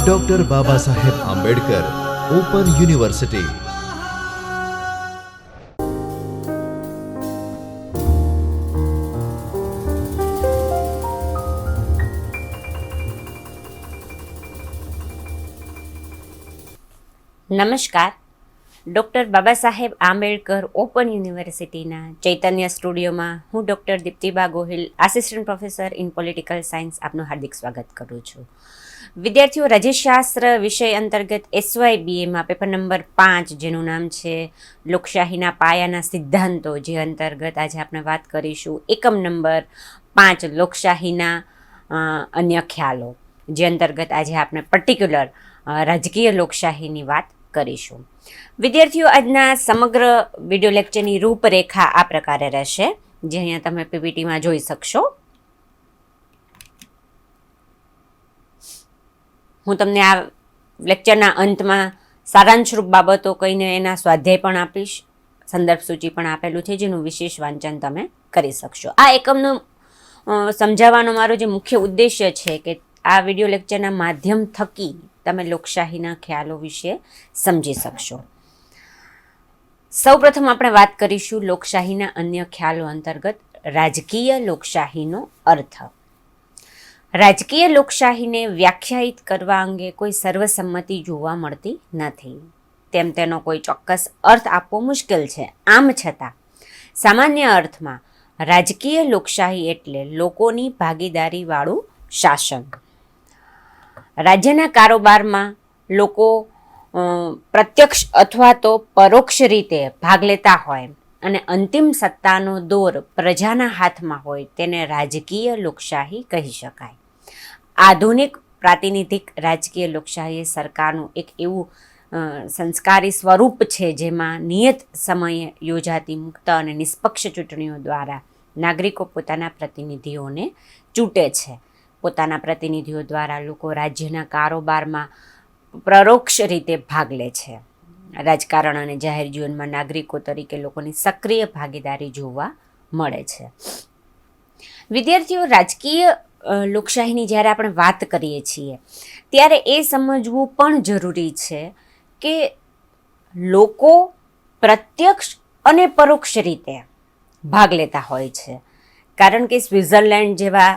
Doctor Baba Saheb Ambedkar open university. નમસ્કાર. Doctor Baba Saheb Ambedkar open યુનિવર્સિટીના ચૈતન્ય સ્ટુડિયોમાં હું doctor Deeptiba Gohil, assistant professor in political science, આપનું હાર્દિક સ્વાગત કરું છું. વિદ્યાર્થીઓ, રાજ્યશાસ્ત્ર વિષય અંતર્ગત SYBAમાં પેપર નંબર 5, જેનું નામ છે લોકશાહીના પાયાના સિદ્ધાંતો, જે અંતર્ગત આજે આપણે વાત કરીશું એકમ નંબર 5 લોકશાહીના અન્ય ખ્યાલો, જે અંતર્ગત આજે આપણે પર્ટિક્યુલર રાજકીય લોકશાહીની વાત કરીશું. વિદ્યાર્થીઓ, આજના સમગ્ર વિડીયો લેક્ચરની રૂપરેખા આ પ્રકારે રહેશે, જે અહીંયા તમે PPTમાં જોઈ શકશો. હું તમને આ લેક્ચરના અંતમાં સારાંશરૂપ બાબતો કહીને એના સ્વાધ્યાય પણ આપીશ, સંદર્ભ સૂચિ પણ આપેલું છે, જેનું વિશેષ વાંચન તમે કરી શકશો. આ એકમનું સમજાવવાનો મારો જે મુખ્ય ઉદ્દેશ્ય છે કે આ વિડીયો લેક્ચરના માધ્યમ થકી તમે લોકશાહીના ખ્યાલો વિશે સમજી શકશો. સૌપ્રથમ આપણે વાત કરીશું લોકશાહીના અન્ય ખ્યાલો અંતર્ગત રાજકીય લોકશાહીનો અર્થ. રાજકીય લોકશાહીને વ્યાખ્યાયિત કરવા અંગે કોઈ સર્વસંમતિ જોવા મળતી નથી, તેમ તેનો કોઈ ચોક્કસ અર્થ આપવો મુશ્કેલ છે. આમ છતાં સામાન્ય અર્થમાં રાજકીય લોકશાહી એટલે લોકોની ભાગીદારીવાળું શાસન. રાજ્યના કારોબારમાં લોકો પ્રત્યક્ષ અથવા તો પરોક્ષ રીતે ભાગ લેતા હોય અને અંતિમ સત્તાનો દોર પ્રજાના હાથમાં હોય, તેને રાજકીય લોકશાહી કહી શકાય. આધુનિક પ્રાતિનિધિક રાજકીય લોકશાહી એ સરકારનું એક એવું સંસ્કારી સ્વરૂપ છે, જેમાં નિયત સમયે યોજાતી મુક્ત અને નિષ્પક્ષ ચૂંટણીઓ દ્વારા નાગરિકો પોતાના પ્રતિનિધિઓને ચૂંટે છે. પોતાના પ્રતિનિધિઓ દ્વારા લોકો રાજ્યના કારોબારમાં પરોક્ષ રીતે ભાગ લે છે. રાજકારણ અને જાહેર જીવનમાં નાગરિકો તરીકે લોકોની સક્રિય ભાગીદારી જોવા મળે છે. વિદ્યાર્થીઓ, રાજકીય લોકશાહીની જ્યારે આપણે વાત કરીએ છીએ ત્યારે એ સમજવું પણ જરૂરી છે કે લોકો પ્રત્યક્ષ અને પરોક્ષ રીતે ભાગ લેતા હોય છે. કારણ કે સ્વિટ્ઝરલેન્ડ જેવા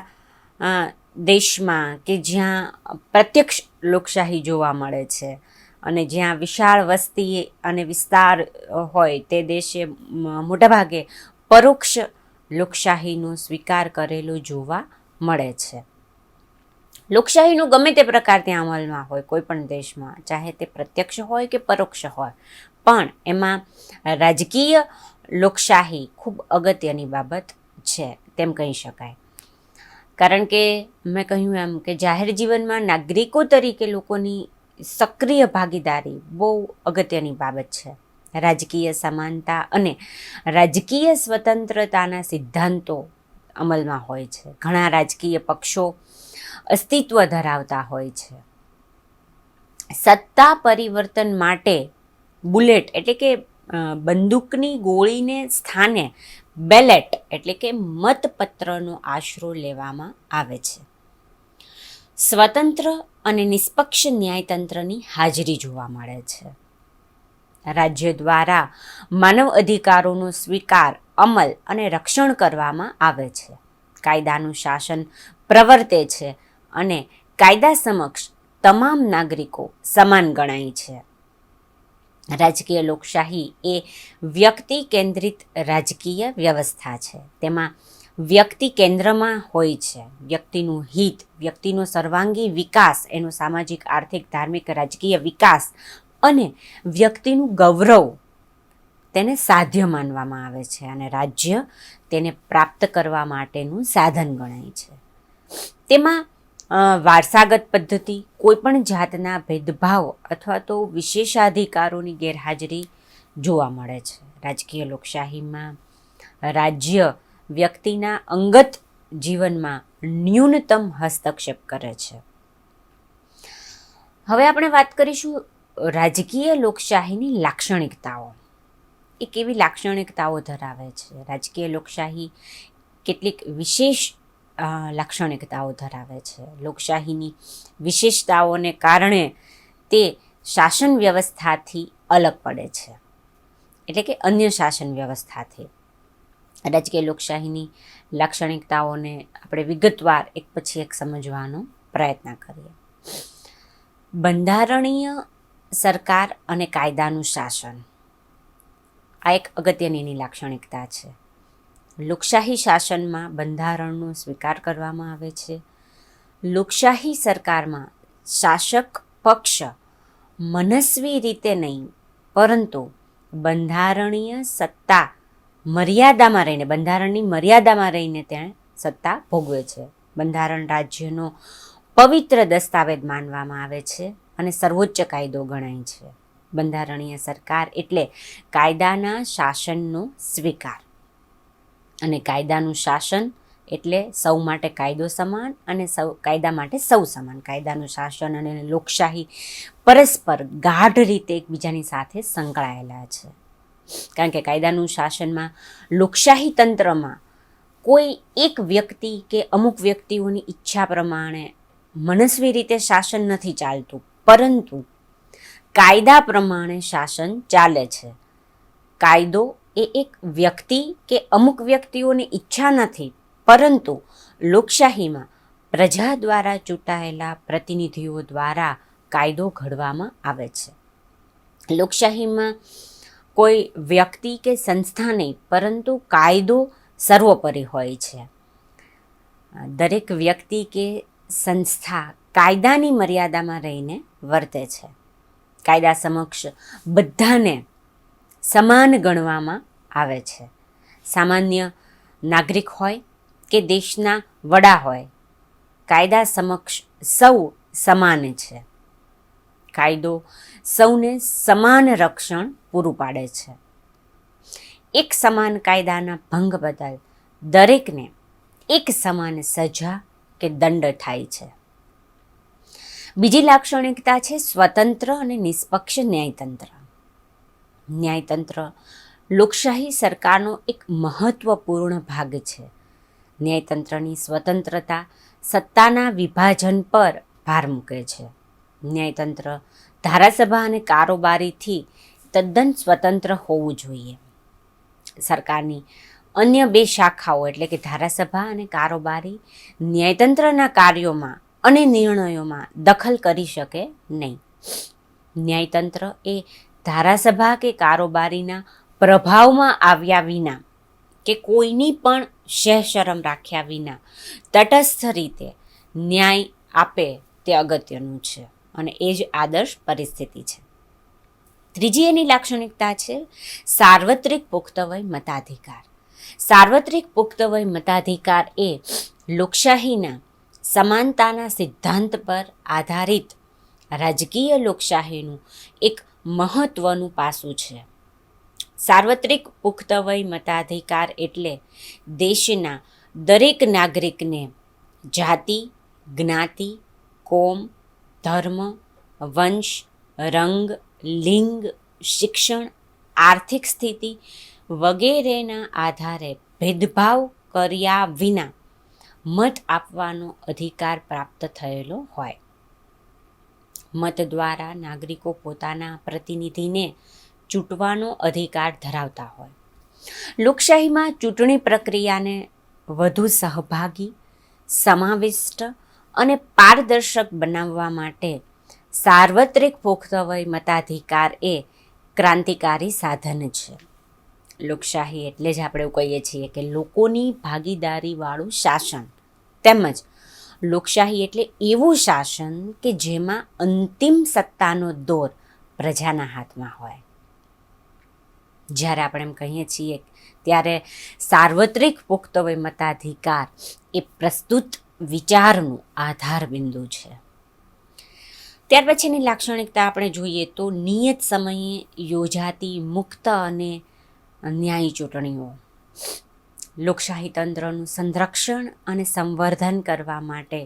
દેશમાં કે જ્યાં પ્રત્યક્ષ લોકશાહી જોવા મળે છે અને જ્યાં વિશાળ વસ્તી અને વિસ્તાર હોય, તે દેશે મોટાભાગે પરોક્ષ લોકશાહીનો સ્વીકાર કરેલો જોવા મળે છે. લોકશાહીનું ગમે તે પ્રકાર ત્યાં અમલમાં હોય કોઈ પણ દેશમાં, ચાહે તે પ્રત્યક્ષ હોય કે પરોક્ષ હોય, પણ એમાં રાજકીય લોકશાહી ખૂબ અગત્યની બાબત છે તેમ કહી શકાય. કારણ કે મેં કહ્યું એમ કે જાહેર જીવનમાં નાગરિકો તરીકે લોકોની સક્રિય ભાગીદારી બહુ અગત્યની બાબત છે. રાજકીય સમાનતા અને રાજકીય સ્વતંત્રતાના સિદ્ધાંતો અમલમાં હોય છે. ઘણા રાજકીય પક્ષો અસ્તિત્વ ધરાવતા હોય છે. સત્તા પરિવર્તન માટે બુલેટ એટલે કે બંદૂકની ગોળીને સ્થાને બેલેટ એટલે કે મતપત્રનો આશરો લેવામાં આવે છે. સ્વતંત્ર અને નિષ્પક્ષ ન્યાયતંત્રની હાજરી જોવા મળે છે. રાજ્ય દ્વારા માનવ અધિકારોનો સ્વીકાર, અમલ અને રક્ષણ કરવામાં આવે છે. કાયદાનું શાસન પ્રવર્તે છે અને કાયદા સમક્ષ તમામ નાગરિકો સમાન ગણાય છે. રાજકીય લોકશાહી એ વ્યક્તિ કેન્દ્રિત રાજકીય વ્યવસ્થા છે. તેમાં વ્યક્તિ કેન્દ્રમાં હોય છે. વ્યક્તિનું હિત, વ્યક્તિનો સર્વાંગી વિકાસ, એનો સામાજિક, આર્થિક, ધાર્મિક, રાજકીય વિકાસ અને વ્યક્તિનું ગૌરવ તેને સાધ્ય માનવામાં આવે છે અને રાજ્ય તેને પ્રાપ્ત કરવા માટેનું સાધન ગણાય છે. તેમાં વારસાગત પદ્ધતિ, કોઈપણ જાતના ભેદભાવ અથવા તો વિશેષાધિકારોની ગેરહાજરી જોવા મળે છે. રાજકીય લોકશાહીમાં રાજ્ય વ્યક્તિના અંગત જીવનમાં ન્યૂનતમ હસ્તક્ષેપ કરે છે. હવે આપણે વાત કરીશું રાજકીય લોકશાહીની લાક્ષણિકતાઓ. એ કેવી લાક્ષણિકતાઓ ધરાવે છે? રાજકીય લોકશાહી કેટલીક વિશેષ લાક્ષણિકતાઓ ધરાવે છે. લોકશાહીની વિશેષતાઓને કારણે તે શાસન વ્યવસ્થાથી અલગ પડે છે, એટલે કે અન્ય શાસન વ્યવસ્થાથી. રાજકીય લોકશાહીની લાક્ષણિકતાઓને આપણે વિગતવાર એક પછી એક સમજવાનો પ્રયત્ન કરીએ. બંધારણીય સરકાર અને કાયદાનું શાસન, આ એક અગત્યની લાક્ષણિકતા છે. લોકશાહી શાસનમાં બંધારણનો સ્વીકાર કરવામાં આવે છે. લોકશાહી સરકારમાં શાસક પક્ષ મનસ્વી રીતે નહીં, પરંતુ બંધારણીય સત્તા મર્યાદામાં રહીને, બંધારણની મર્યાદામાં રહીને તેણે સત્તા ભોગવે છે. બંધારણ રાજ્યનો પવિત્ર દસ્તાવેજ માનવામાં આવે છે અને સર્વોચ્ચ કાયદો ગણાય છે. બંધારણીય સરકાર એટલે કાયદાના શાસનનો સ્વીકાર, અને કાયદાનું શાસન એટલે સૌ માટે કાયદો સમાન અને કાયદા માટે સૌ સમાન. કાયદાનું શાસન અને લોકશાહી પરસ્પર ગાઢ રીતે એકબીજાની સાથે સંકળાયેલા છે. કારણ કે કાયદાનું શાસનમાં લોકશાહી તંત્રમાં કોઈ એક વ્યક્તિ કે અમુક વ્યક્તિઓની ઈચ્છા પ્રમાણે મનસ્વી રીતે શાસન નથી ચાલતું, પરંતુ કાયદા પ્રમાણે શાસન ચાલે છે. કાયદો એ એક વ્યક્તિ કે અમુક વ્યક્તિઓની ઈચ્છા નથી, પરંતુ લોકશાહીમાં પ્રજા દ્વારા ચૂંટાયેલા પ્રતિનિધિઓ દ્વારા કાયદો ઘડવામાં આવે છે. લોકશાહીમાં કોઈ વ્યક્તિ કે સંસ્થા નહીં, પરંતુ કાયદો સર્વોપરી હોય છે. દરેક વ્યક્તિ કે સંસ્થા કાયદાની મર્યાદામાં રહીને વર્તે છે. કાયદા સમક્ષ બધાને સમાન ગણવામાં આવે છે. સામાન્ય નાગરિક હોય કે દેશના વડા હોય, કાયદા સમક્ષ સૌ સમાન છે. કાયદો સૌને સમાન રક્ષણ પૂરું પાડે છે. એક સમાન કાયદાના ભંગ બદલ દરેકને એક સમાન સજા કે દંડ થાય છે. બીજી લાક્ષણિકતા છે સ્વતંત્ર અને નિષ્પક્ષ ન્યાયતંત્ર. ન્યાયતંત્ર લોકશાહી સરકારનો એક મહત્વપૂર્ણ ભાગ છે. ન્યાયતંત્રની સ્વતંત્રતા સત્તાના વિભાજન પર ભાર મૂકે છે. ન્યાયતંત્ર ધારાસભા અને કારોબારીથી તદ્દન સ્વતંત્ર હોવું જોઈએ. સરકારની અન્ય બે શાખાઓ એટલે કે ધારાસભા અને કારોબારી ન્યાયતંત્રના કાર્યોમાં અને નિર્ણયોમાં દખલ કરી શકે નહીં. ન્યાયતંત્ર એ ધારાસભા કે કારોબારીના પ્રભાવમાં આવ્યા વિના કે કોઈની પણ શરમ રાખ્યા વિના તટસ્થ રીતે ન્યાય આપે તે અગત્યનું છે, અને એ જ આદર્શ પરિસ્થિતિ છે. ત્રીજી એની લાક્ષણિકતા છે સાર્વત્રિક પુખ્તવય મતાધિકાર. સાર્વત્રિક પુખ્તવય મતાધિકાર એ લોકશાહીના સમાનતાના સિદ્ધાંત પર આધારિત રાજકીય લોકશાહીનું એક મહત્વનું પાસું છે. સાર્વત્રિક પુખ્તવય મતાધિકાર એટલે દેશના દરેક નાગરિકને જાતિ, જ્ઞાતિ, કોમ, ધર્મ, વંશ, રંગ, લિંગ, શિક્ષણ, આર્થિક સ્થિતિ વગેરેના આધારે ભેદભાવ કર્યા વિના મત આપવાનો અધિકાર પ્રાપ્ત થયેલો હોય. મત દ્વારા નાગરિકો પોતાના પ્રતિનિધિને ચૂંટવાનો અધિકાર ધરાવતા હોય. લોકશાહીમાં ચૂંટણી પ્રક્રિયાને વધુ સહભાગી, સમાવિષ્ટ અને પારદર્શક બનાવવા માટે સાર્વત્રિક પુખ્તવય મતાધિકાર એ ક્રાંતિકારી સાધન છે. લોકશાહી એટલે જ આપણે એવું કહીએ છીએ કે લોકોની ભાગીદારીવાળું શાસન, તેમજ લોકશાહી એટલે એવું શાસન કે જેમાં અંતિમ સત્તાનો દોર પ્રજાના હાથમાં હોય. જ્યારે આપણે એમ કહીએ છીએ ત્યારે સાર્વત્રિક પુખ્તવય મતાધિકાર એ પ્રસ્તુત વિચારનું આધાર બિંદુ છે. ત્યાર પછીની લાક્ષણિકતા આપણે જોઈએ તો નિયત સમયે યોજાતી મુક્ત અને ન્યાયી ચૂંટણીઓ. લોકશાહી તંત્રનું સંરક્ષણ અને સંવર્ધન કરવા માટે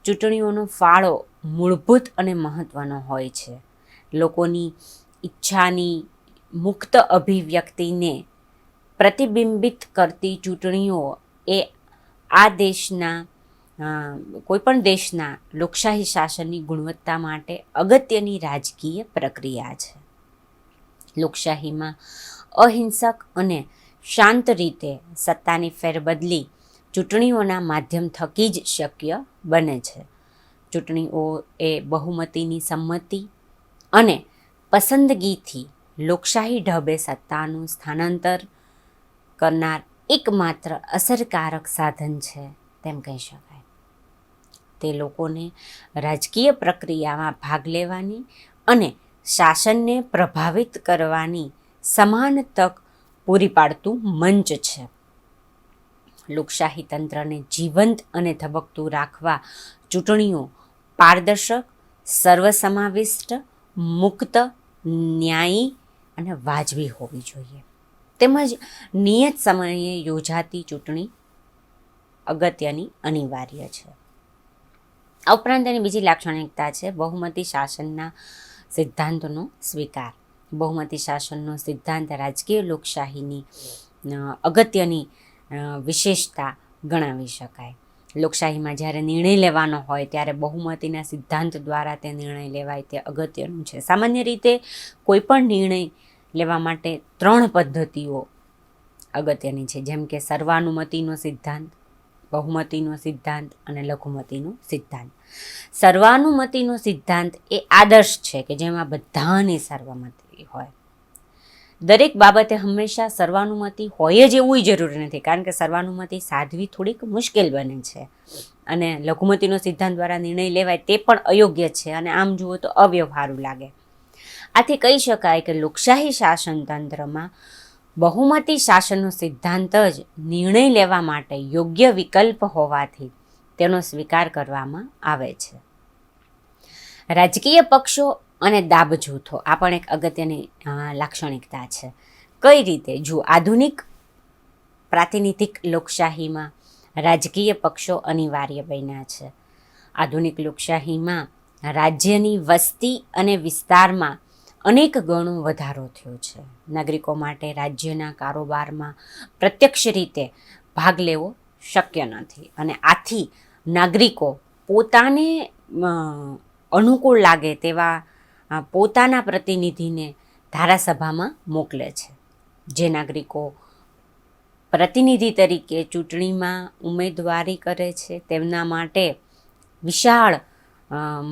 ચૂંટણીઓનો ફાળો મૂળભૂત અને મહત્ત્વનો હોય છે. લોકોની ઈચ્છાની મુક્ત અભિવ્યક્તિને પ્રતિબિંબિત કરતી ચૂંટણીઓ એ આ દેશના કોઈપણ દેશના લોકશાહી શાસનની ગુણવત્તા માટે અગત્યની રાજકીય પ્રક્રિયા છે. લોકશાહીમાં અહિંસક અને શાંત રીતે સત્તાની ફેરબદલી ચૂંટણીઓના માધ્યમ થકી જ શક્ય બને છે. ચૂંટણીઓ એ બહુમતીની સંમતિ અને પસંદગીથી લોકશાહી ઢબે સત્તાનું સ્થાનાંતર કરનાર એકમાત્ર અસરકારક સાધન છે તેમ કહી શકાય. તે લોકોને રાજકીય પ્રક્રિયામાં ભાગ લેવાની અને શાસનને પ્રભાવિત કરવાની સમાન તક પૂરી પાડતું મંચ છે. લોકશાહી તંત્રને જીવંત અને ધબકતું રાખવા ચૂંટણીઓ પારદર્શક, સર્વસમાવિષ્ટ, મુક્ત, ન્યાયી અને વાજબી હોવી જોઈએ. તેમજ નિયત સમયે યોજાતી ચૂંટણી અગત્યની અનિવાર્ય છે. આ ઉપરાંત એની બીજી લાક્ષણિકતા છે બહુમતી શાસનના સિદ્ધાંતનો સ્વીકાર. બહુમતી શાસનનો સિદ્ધાંત રાજકીય લોકશાહીની અગત્યની વિશેષતા ગણાવી શકાય. લોકશાહીમાં જ્યારે નિર્ણય લેવાનો હોય ત્યારે બહુમતીના સિદ્ધાંત દ્વારા તે નિર્ણય લેવાય તે અગત્યનું છે. સામાન્ય રીતે કોઈ પણ નિર્ણય લેવા માટે 3 પદ્ધતિઓ અગત્યની છે, જેમ કે સર્વાનુમતિનો સિદ્ધાંત, બહુમતીનો સિદ્ધાંત અને લઘુમતીનો સિદ્ધાંત. સર્વાનુમતિનો સિદ્ધાંત એ આદર્શ છે કે જેમાં બધાની સર્વમતિ હોય. દરેક બાબતે હંમેશા સર્વાનુમતિ હોય જ એવું જરૂરી નથી, કારણ કે સર્વાનુમતિ સાધવી થોડીક મુશ્કેલ બને છે અને લઘુમતીનો સિદ્ધાંત દ્વારા નિર્ણય લેવાય તે પણ અયોગ્ય છે અને આમ જુઓ તો અવ્યવહારુ લાગે. આથી કહી શકાય કે લોકશાહી શાસન તંત્રમાં બહુમતી શાસનનો સિદ્ધાંત જ નિર્ણય લેવા માટે યોગ્ય વિકલ્પ હોવાથી તેનો સ્વીકાર કરવામાં આવે છે. રાજકીય પક્ષો અને દાબ જૂથો આ પણ એક અગત્યની લાક્ષણિકતા છે. કઈ રીતે? જો આધુનિક પ્રાતિનિધિક લોકશાહીમાં રાજકીય પક્ષો અનિવાર્ય બન્યા છે. આધુનિક લોકશાહીમાં રાજ્યની વસ્તી અને વિસ્તારમાં અનેક ગણો વધારો થયો છે. નાગરિકો માટે રાજ્યના કારોબારમાં પ્રત્યક્ષ રીતે ભાગ લેવો શક્ય નથી અને આથી નાગરિકો પોતાને અનુકૂળ લાગે તેવા પોતાના પ્રતિનિધિને ધારાસભામાં મોકલે છે. જે નાગરિકો પ્રતિનિધિ તરીકે ચૂંટણીમાં ઉમેદવારી કરે છે તેમના માટે વિશાળ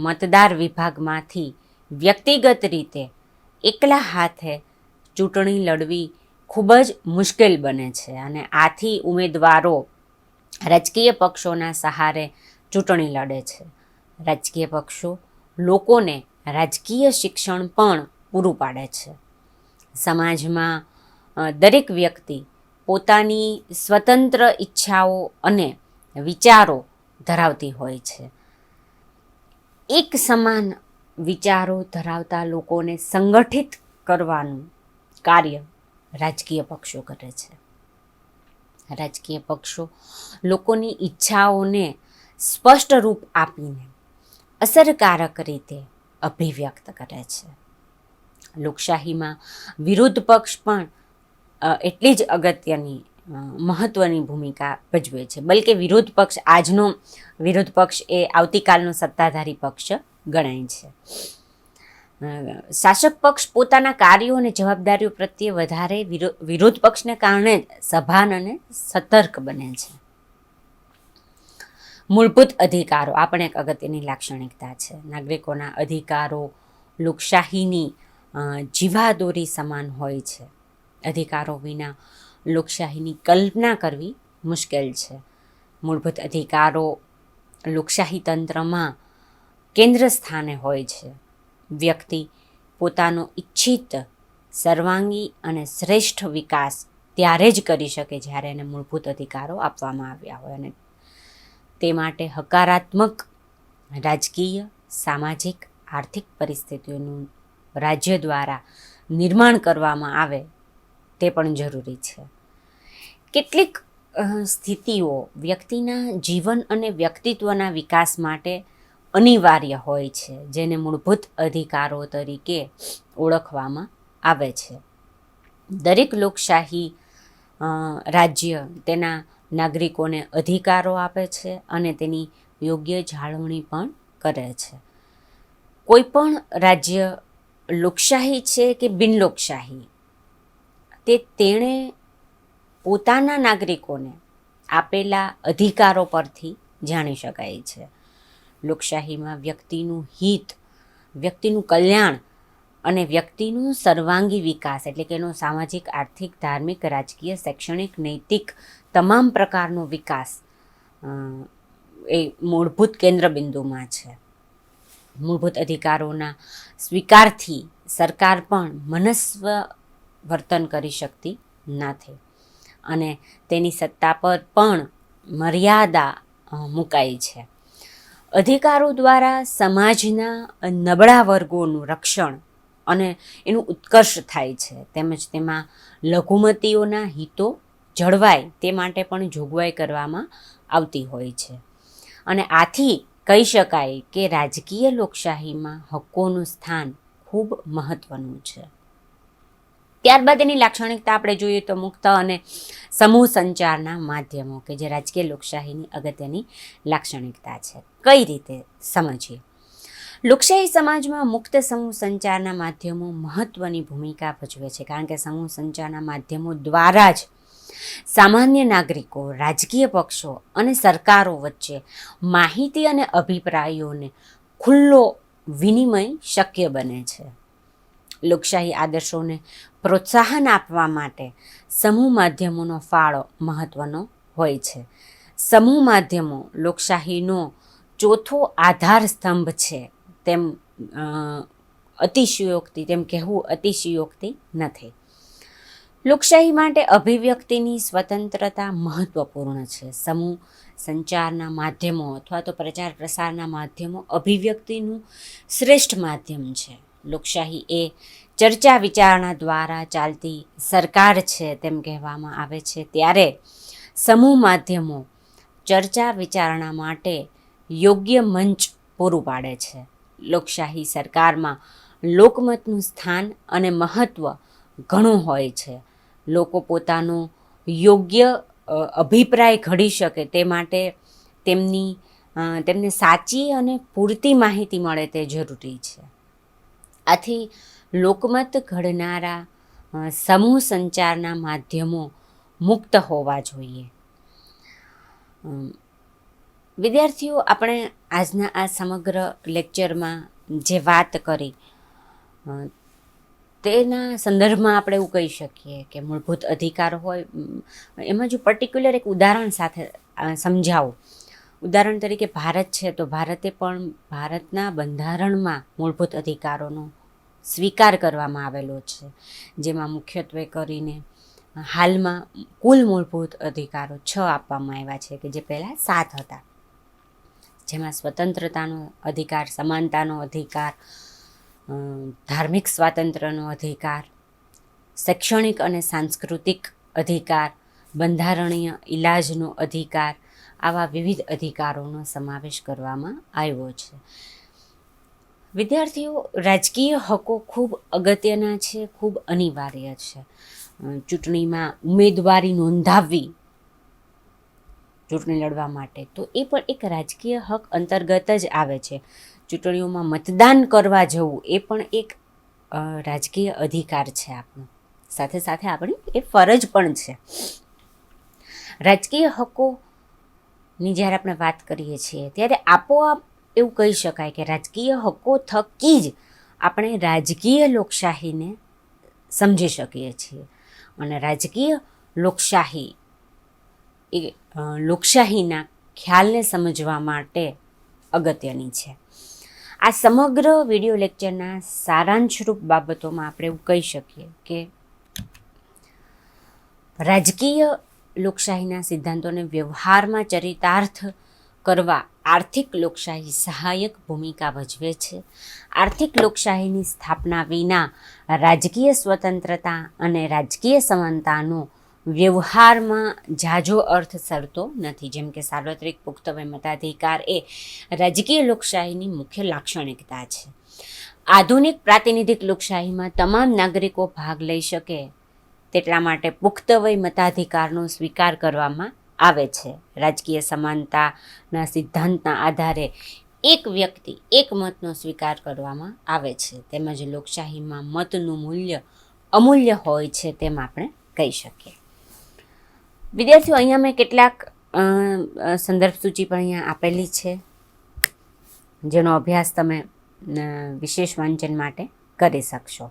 મતદાર વિભાગમાંથી વ્યક્તિગત રીતે એકલા હાથે ચૂંટણી લડવી ખૂબ જ મુશ્કેલ બને છે અને આથી ઉમેદવારો રાજકીય પક્ષોના સહારે ચૂંટણી લડે છે. રાજકીય પક્ષો લોકોને રાજકીય શિક્ષણ પણ પૂરું પાડે છે. સમાજમાં દરેક વ્યક્તિ પોતાની સ્વતંત્ર ઈચ્છાઓ અને વિચારો ધરાવતી હોય છે. એક સમાન વિચારો ધરાવતા લોકોને સંગઠિત કરવાનું કાર્ય રાજકીય પક્ષો કરે છે. રાજકીય પક્ષો લોકોની ઈચ્છાઓને સ્પષ્ટ રૂપ આપીને અસરકારક રીતે અભિવ્યક્ત કરે છે. લોકશાહીમાં વિરોધ પક્ષ પણ એટલી જ અગત્યની મહત્ત્વની ભૂમિકા ભજવે છે. બલકે વિરોધ પક્ષ આજનો વિરોધ પક્ષ એ આવતીકાલનો સત્તાધારી પક્ષ ગણાય છે. શાસક પક્ષ પોતાના કાર્યો અને જવાબદારીઓ પ્રત્યે વધારે વિરોધ પક્ષને કારણે જ સભાન અને સતર્ક બને છે. મૂળભૂત અધિકારો આ પણ એક અગત્યની લાક્ષણિકતા છે. નાગરિકોના અધિકારો લોકશાહીની જીવાદોરી સમાન હોય છે. અધિકારો વિના લોકશાહીની કલ્પના કરવી મુશ્કેલ છે. મૂળભૂત અધિકારો લોકશાહી તંત્રમાં કેન્દ્ર સ્થાને હોય છે. વ્યક્તિ પોતાનો ઈચ્છિત સર્વાંગી અને શ્રેષ્ઠ વિકાસ ત્યારે જ કરી શકે જ્યારે એને મૂળભૂત અધિકારો આપવામાં આવ્યા હોય અને તે માટે હકારાત્મક રાજકીય, સામાજિક, આર્થિક પરિસ્થિતિઓનું રાજ્ય દ્વારા નિર્માણ કરવામાં આવે તે પણ જરૂરી છે. કેટલીક સ્થિતિઓ વ્યક્તિના જીવન અને વ્યક્તિત્વના વિકાસ માટે અનિવાર્ય હોય છે, જેને મૂળભૂત અધિકારો તરીકે ઓળખવામાં આવે છે. દરેક લોકશાહી રાજ્ય તેના નાગરિકોને અધિકારો આપે છે અને તેની યોગ્ય જાળવણી પણ કરે છે. કોઈ પણ રાજ્ય લોકશાહી છે કે બિનલોકશાહી, તે તેણે પોતાના નાગરિકોને આપેલા અધિકારો પરથી જાણી શકાય છે. લોકશાહીમાં વ્યક્તિનું હિત, વ્યક્તિનું કલ્યાણ અને વ્યક્તિનું સર્વાંગી વિકાસ એટલે કે એનો સામાજિક, આર્થિક, ધાર્મિક, રાજકીય, શૈક્ષણિક, નૈતિક તમામ પ્રકારનો વિકાસ એ મૂળભૂત કેન્દ્રબિંદુમાં છે. મૂળભૂત અધિકારોના સ્વીકારથી સરકાર પણ મનસ્વ વર્તન કરી શકતી નથી અને તેની સત્તા પર પણ મર્યાદા મુકાઈ છે. અધિકારો દ્વારા સમાજના નબળા વર્ગોનું રક્ષણ અને એનું ઉત્કર્ષ થાય છે, તેમજ તેમાં લઘુમતીઓના હિતો જળવાય તે માટે પણ જોગવાઈ કરવામાં આવતી હોય છે. અને આથી કહી શકાય કે રાજકીય લોકશાહીમાં હક્કોનું સ્થાન ખૂબ મહત્ત્વનું છે. ત્યારબાદ એની લાક્ષણિકતા આપણે જોઈએ તો મુક્ત અને સમૂહ સંચારના માધ્યમો, કે જે રાજકીય લોકશાહીની અગત્યની લાક્ષણિકતા છે. કઈ રીતે સમજીએ? લોકશાહી સમાજમાં મુક્ત સમૂહ સંચારના માધ્યમો મહત્ત્વની ભૂમિકા ભજવે છે, કારણ કે સમૂહ સંચારના માધ્યમો દ્વારા જ સામાન્ય નાગરિકો, રાજકીય પક્ષો અને સરકારો વચ્ચે માહિતી અને અભિપ્રાયોને ખુલ્લો વિનિમય શક્ય બને છે. લોકશાહી આદર્શોને પ્રોત્સાહન આપવા માટે સમૂહ માધ્યમોનો ફાળો મહત્ત્વનો હોય છે. સમૂહ માધ્યમો લોકશાહીનો ચોથો આધાર સ્તંભ છે તેમ કહેવું અતિશયોક્તિ નથી. લોકશાહી માટે અભિવ્યક્તિની સ્વતંત્રતા મહત્ત્વપૂર્ણ છે. સમૂહ સંચારના માધ્યમો અથવા તો પ્રચાર પ્રસારના માધ્યમો અભિવ્યક્તિનું શ્રેષ્ઠ માધ્યમ છે. લોકશાહી એ ચર્ચા વિચારણા દ્વારા ચાલતી સરકાર છે તેમ કહેવામાં આવે છે, ત્યારે સમૂહ માધ્યમો ચર્ચા વિચારણા માટે યોગ્ય મંચ પૂરું પાડે છે. લોકશાહી સરકારમાં લોકમતનું સ્થાન અને મહત્ત્વ ઘણું હોય છે. લોકો પોતાનો યોગ્ય અભિપ્રાય ઘડી શકે તે માટે તેમને સાચી અને પૂરતી માહિતી મળે તે જરૂરી છે. આથી લોકમત ઘડનારા સમૂહ સંચારના માધ્યમો મુક્ત હોવા જોઈએ. વિદ્યાર્થીઓ, આપણે આજના આ સમગ્ર લેક્ચરમાં જે વાત કરી તેના સંદર્ભમાં આપણે એવું કહી શકીએ કે મૂળભૂત અધિકાર હોય, એમાં જો પર્ટિક્યુલર એક ઉદાહરણ સાથે સમજાવું. ઉદાહરણ તરીકે ભારત છે, તો ભારતના બંધારણમાં મૂળભૂત અધિકારોનો સ્વીકાર કરવામાં આવેલો છે, જેમાં મુખ્યત્વે કરીને હાલમાં કુલ મૂળભૂત અધિકારો 6 આપવામાં આવ્યા છે, કે જે પહેલાં 7 હતા, જેમાં સ્વતંત્રતાનો અધિકાર, સમાનતાનો અધિકાર, ધાર્મિક સ્વાતંત્ર્યનો અધિકાર, શૈક્ષણિક અને સાંસ્કૃતિક અધિકાર, બંધારણીય ઇલાજનો અધિકાર, આવા વિવિધ અધિકારોનો સમાવેશ કરવામાં આવ્યો છે. વિદ્યાર્થીઓ, રાજકીય હકો ખૂબ અગત્યના છે, ખૂબ અનિવાર્ય છે. ચૂંટણીમાં ઉમેદવારી નોંધાવવી ચૂંટણી લડવા માટે, તો એ પણ એક રાજકીય હક અંતર્ગત જ આવે છે. ચૂંટણીઓમાં મતદાન કરવા જવું એ પણ એક રાજકીય અધિકાર છે આપણો, સાથે સાથે આપણી એ ફરજ પણ છે. રાજકીય હકોની જ્યારે આપણે વાત કરીએ છીએ ત્યારે આપોઆપ એવું કહી શકાય કે રાજકીય હકો થકી જ આપણે રાજકીય લોકશાહીને સમજી શકીએ છીએ. અને રાજકીય લોકશાહી એ લોકશાહીના ખ્યાલને સમજવા માટે અગત્યની છે. આ સમગ્ર વિડીયો લેક્ચરના સારાંશરૂપ બાબતોમાં આપણે એવું કહી શકીએ કે રાજકીય લોકશાહીના સિદ્ધાંતોને વ્યવહારમાં ચરિતાર્થ કરવા આર્થિક લોકશાહી સહાયક ભૂમિકા ભજવે છે. આર્થિક લોકશાહીની સ્થાપના વિના રાજકીય સ્વતંત્રતા અને રાજકીય સમાનતાનો વ્યવહારમાં ઝાઝો અર્થ સરતો નથી. જેમ કે સાર્વત્રિક પુખ્તવય મતાધિકાર એ રાજકીય લોકશાહીની મુખ્ય લાક્ષણિકતા છે. આધુનિક પ્રાતિનિધિક લોકશાહીમાં તમામ નાગરિકો ભાગ લઈ શકે તેટલા માટે પુખ્તવય મતાધિકારનો સ્વીકાર કરવામાં આવે છે. રાજકીય સમાનતાના સિદ્ધાંતના આધારે એક વ્યક્તિ એક મતનો સ્વીકાર કરવામાં આવે છે, તેમજ લોકશાહીમાં મતનું મૂલ્ય અમૂલ્ય હોય છે તેમ આપણે કહી શકીએ. વિદ્યાર્થીઓ, અહીંયા મેં કેટલાક સંદર્ભ સૂચિ પણ અહીંયા આપેલી છે, જેનો અભ્યાસ તમે વિશેષ વાંચન માટે કરી શકશો.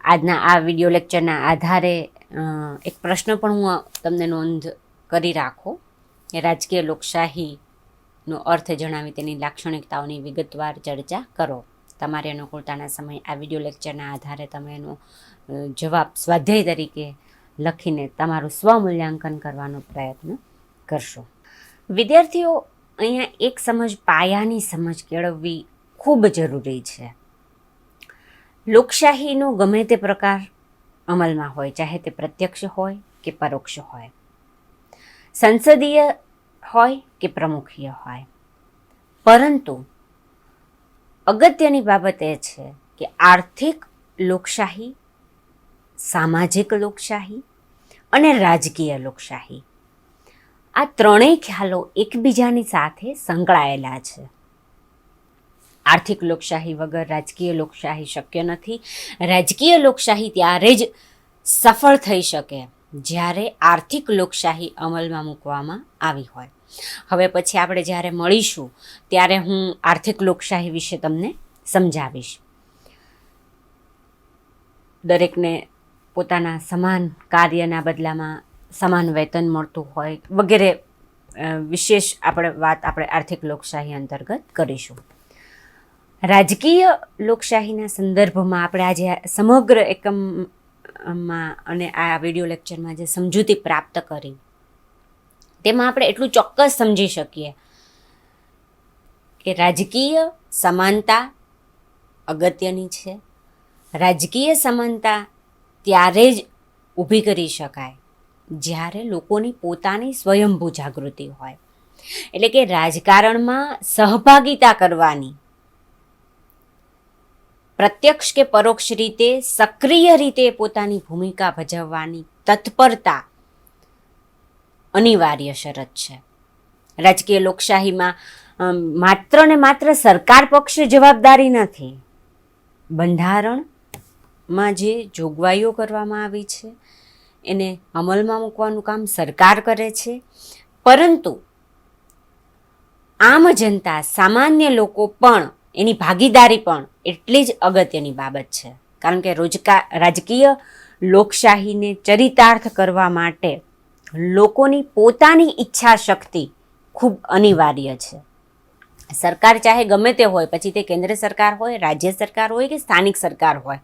આજના આ વિડીયો લેક્ચરના આધારે એક પ્રશ્ન પણ હું તમને નોંધ કરી રાખો કે રાજકીય લોકશાહીનો અર્થ જણાવી તેની લાક્ષણિકતાઓની વિગતવાર ચર્ચા કરો. તમારી અનુકૂળતાના સમય આ વિડીયો લેક્ચરના આધારે તમે એનો જવાબ સ્વાધ્યાય તરીકે લખીને તમારું સ્વમૂલ્યાંકન કરવાનો પ્રયત્ન કરશો. વિદ્યાર્થીઓ, અહીંયા એક સમજ, પાયાની સમજ કેળવવી ખૂબ જરૂરી છે. લોકશાહીનો ગમે તે પ્રકાર અમલમાં હોય, ચાહે તે પ્રત્યક્ષ હોય કે પરોક્ષ હોય, સંસદીય હોય કે પ્રમુખીય હોય, પરંતુ અગત્યની બાબત એ છે કે આર્થિક લોકશાહી, સામાજિક લોકશાહી અને રાજકીય લોકશાહી, આ ત્રણેય ખ્યાલો એકબીજાની સાથે સંકળાયેલા છે. આર્થિક લોકશાહી વગર રાજકીય લોકશાહી શક્ય નથી. રાજકીય લોકશાહી ત્યારે જ સફળ થઈ શકે જ્યારે આર્થિક લોકશાહી અમલમાં મૂકવામાં આવી હોય. હવે પછી આપણે જ્યારે મળીશું ત્યારે હું આર્થિક લોકશાહી વિશે તમને સમજાવીશ. દરેકને પોતાના સમાન કાર્યના બદલામાં સમાન વેતન મળતું હોય વગેરે વિશેષ વાત આપણે આર્થિક લોકશાહી અંતર્ગત કરીશું. રાજકીય લોકશાહીના સંદર્ભમાં આપણે આજે સમગ્ર એકમમાં અને આ વિડીયો લેક્ચરમાં જે સમજૂતી પ્રાપ્ત કરી તેમાં આપણે એટલું ચોક્કસ સમજી શકીએ કે રાજકીય સમાનતા અગત્યની છે. રાજકીય સમાનતા ત્યારે જ ઊભી કરી શકાય જ્યારે લોકોની પોતાની સ્વયંભૂ જાગૃતિ હોય, એટલે કે રાજકારણમાં સહભાગિતા કરવાની, પ્રત્યક્ષ કે પરોક્ષ રીતે સક્રિય રીતે પોતાની ભૂમિકા ભજવવાની તત્પરતા અનિવાર્ય શરત છે. રાજકીય લોકશાહીમાં માત્ર ને માત્ર સરકાર પક્ષે જવાબદારી નથી. બંધારણમાં જે જોગવાઈઓ કરવામાં આવી છે એને અમલમાં મૂકવાનું કામ સરકાર કરે છે, પરંતુ આમ જનતા, સામાન્ય લોકો પણ એની ભાગીદારી પણ એટલી જ અગત્યની બાબત છે. કારણ કે રાજકીય લોકશાહીને ચરિતાર્થ કરવા માટે લોકોની પોતાની ઈચ્છા શક્તિ ખૂબ અનિવાર્ય છે. સરકાર ચાહે ગમે તે હોય, પછી તે કેન્દ્ર સરકાર હોય, રાજ્ય સરકાર હોય કે સ્થાનિક સરકાર હોય,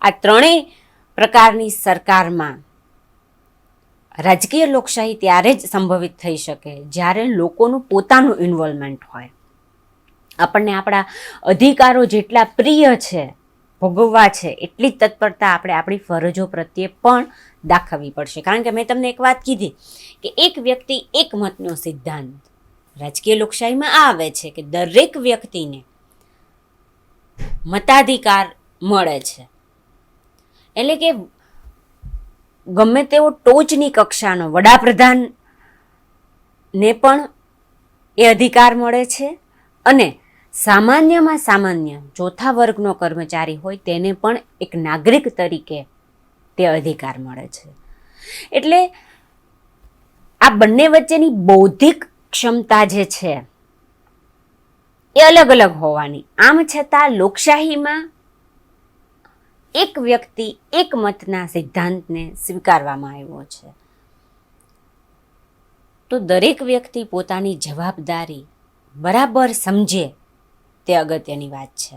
આ ત્રણેય પ્રકારની સરકારમાં રાજકીય લોકશાહી ત્યારે જ સંભવિત થઈ શકે જ્યારે લોકોનું પોતાનું ઇન્વોલ્વમેન્ટ હોય. આપણને આપણા અધિકારો જેટલા પ્રિય છે, ભોગવવા છે, એટલી જ તત્પરતા આપણે આપણી ફરજો પ્રત્યે પણ દાખવવી પડશે. કારણ કે મેં તમને એક વાત કીધી કે એક વ્યક્તિ એક મતનો સિદ્ધાંત રાજકીય લોકશાહીમાં આવે છે કે દરેક વ્યક્તિને મતાધિકાર મળે છે. એટલે કે ગમે તેવો ટોચની કક્ષાનો વડાપ્રધાનને પણ એ અધિકાર મળે છે અને સામાન્યમાં સામાન્ય ચોથા વર્ગનો કર્મચારી હોય તેને પણ એક નાગરિક તરીકે તે અધિકાર મળે છે. એટલે આ બંને વચ્ચેની બૌદ્ધિક ક્ષમતા જે છે એ અલગ અલગ હોવાની, આમ છતાં લોકશાહીમાં એક વ્યક્તિ એક મતના સિદ્ધાંતને સ્વીકારવામાં આવ્યો છે. તો દરેક વ્યક્તિ પોતાની જવાબદારી બરાબર સમજે તે અગત્યની વાત છે.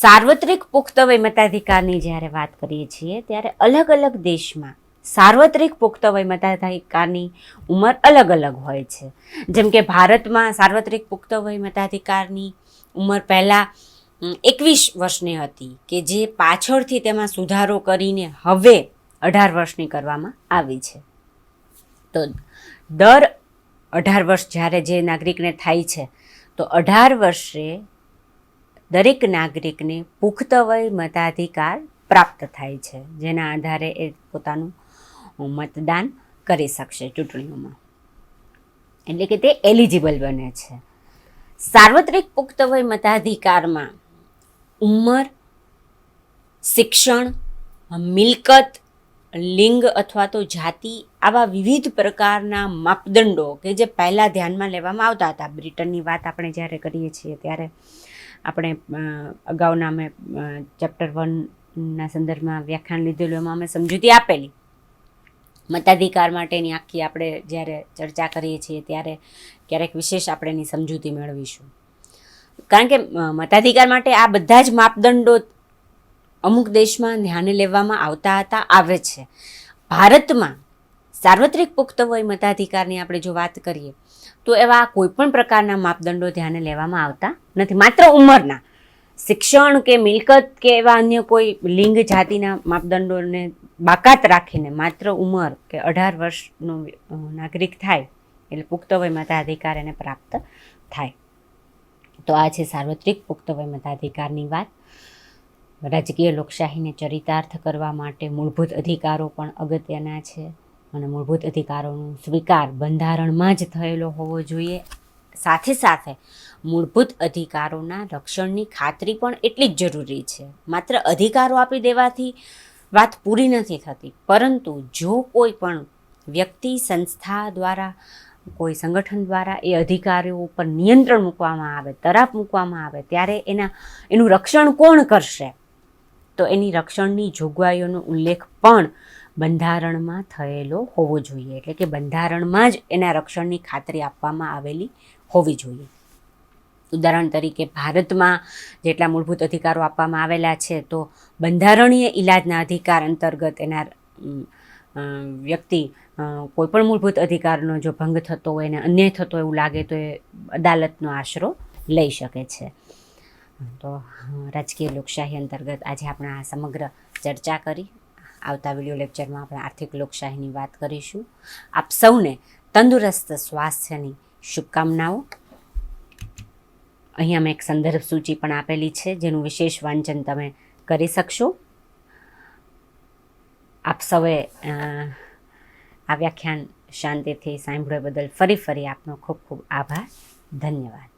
સાર્વત્રિક પુખ્ત વય મતાધિકારની જ્યારે વાત કરીએ છીએ ત્યારે અલગ અલગ દેશમાં સાર્વત્રિક પુખ્ત વય મતાધિકારની ઉંમર અલગ અલગ હોય છે. જેમ કે ભારતમાં સાર્વત્રિક પુખ્ત વય મતાધિકારની ઉંમર પહેલાં 21 વર્ષની હતી કે જે પાછળથી તેમાં સુધારો કરીને હવે 18 વર્ષની કરવામાં આવી છે. તો દર 18 વર્ષ જ્યારે જે નાગરિકને થાય છે તો 18 વર્ષે દરેક નાગરિકને પુખ્ત વય મતાધિકાર પ્રાપ્ત થાય છે, જેના આધારે એ પોતાનું મતદાન કરી શકશે ચૂંટણીઓમાં, એટલે કે તે એલિજિબલ બને છે. સાર્વત્રિક પુખ્ત વય મતાધિકારમાં ઉંમર, શિક્ષણ, મિલકત, લિંગ અથવા તો જાતિ આવા વિવિધ પ્રકારના માપદંડો કે જે પહેલાં ધ્યાનમાં લેવામાં આવતા હતા. બ્રિટનની વાત આપણે જ્યારે કરીએ છીએ ત્યારે આપણે અગાઉના અમે ચેપ્ટર 1ના સંદર્ભમાં વ્યાખ્યાન લીધેલું, એમાં અમે સમજૂતી આપેલી. મતાધિકાર માટેની આખી આપણે જ્યારે ચર્ચા કરીએ છીએ ત્યારે ક્યારેક વિશેષ આપણે એની સમજૂતી મેળવીશું. કારણ કે મતાધિકાર માટે આ બધા જ માપદંડો અમુક દેશમાં ધ્યાને લેવામાં આવતા હતા, આવે છે. ભારતમાં સાર્વત્રિક પુખ્ત વય મતાધિકારની આપણે જો વાત કરીએ તો એવા કોઈ પણ પ્રકારના માપદંડો ધ્યાને લેવામાં આવતા નથી. માત્ર ઉંમરના, શિક્ષણ કે મિલકત કે એવા અન્ય કોઈ લિંગ જાતિના માપદંડોને બાકાત રાખીને માત્ર ઉંમર કે 18 વર્ષનો નાગરિક થાય એટલે પુખ્ત વય મતાધિકાર એને પ્રાપ્ત થાય. તો આ છે સાર્વત્રિક પુખ્ત વય મતાધિકારની વાત. રાજકીય લોકશાહીને ચરિતાર્થ કરવા માટે મૂળભૂત અધિકારો પણ અગત્યના છે અને મૂળભૂત અધિકારોનો સ્વીકાર બંધારણમાં જ થયેલો હોવો જોઈએ. સાથે સાથે મૂળભૂત અધિકારોના રક્ષણની ખાતરી પણ એટલી જ જરૂરી છે. માત્ર અધિકારો આપી દેવાથી વાત પૂરી નથી થતી, પરંતુ જો કોઈ પણ વ્યક્તિ, સંસ્થા દ્વારા, કોઈ સંગઠન દ્વારા એ અધિકારીઓ ઉપર નિયંત્રણ મૂકવામાં આવે, તરાપ મૂકવામાં આવે, ત્યારે એનું રક્ષણ કોણ કરશે? તો એની રક્ષણની જોગવાઈઓનો ઉલ્લેખ પણ બંધારણમાં થયેલો હોવો જોઈએ. એટલે કે બંધારણમાં જ એના રક્ષણની ખાતરી આપવામાં આવેલી હોવી જોઈએ. ઉદાહરણ તરીકે ભારતમાં જેટલા મૂળભૂત અધિકારો આપવામાં આવેલા છે, તો બંધારણીય ઇલાજના અધિકાર અંતર્ગત એના વ્યક્તિ કોઈપણ મૂળભૂત અધિકારનો જો ભંગ થતો હોય, એને અન્યાય થતો એવું લાગે તો એ અદાલતનો આશરો લઈ શકે છે. તો રાજકીય લોકશાહી અંતર્ગત આજે આપણે આ સમગ્ર ચર્ચા કરી. આવતા વિડીયો લેક્ચરમાં આપણે આર્થિક લોકશાહીની વાત કરીશું. આપ સૌને તંદુરસ્ત સ્વાસ્થ્યની શુભકામનાઓ. અહીં અમે એક સંદર્ભ સૂચિ પણ આપેલી છે, જેનું વિશેષ વાંચન તમે કરી શકશો. આપ સૌએ આ વ્યાખ્યાન શાંતિથી સાંભળ્યા બદલ ફરી આપનો ખૂબ ખૂબ આભાર. ધન્યવાદ.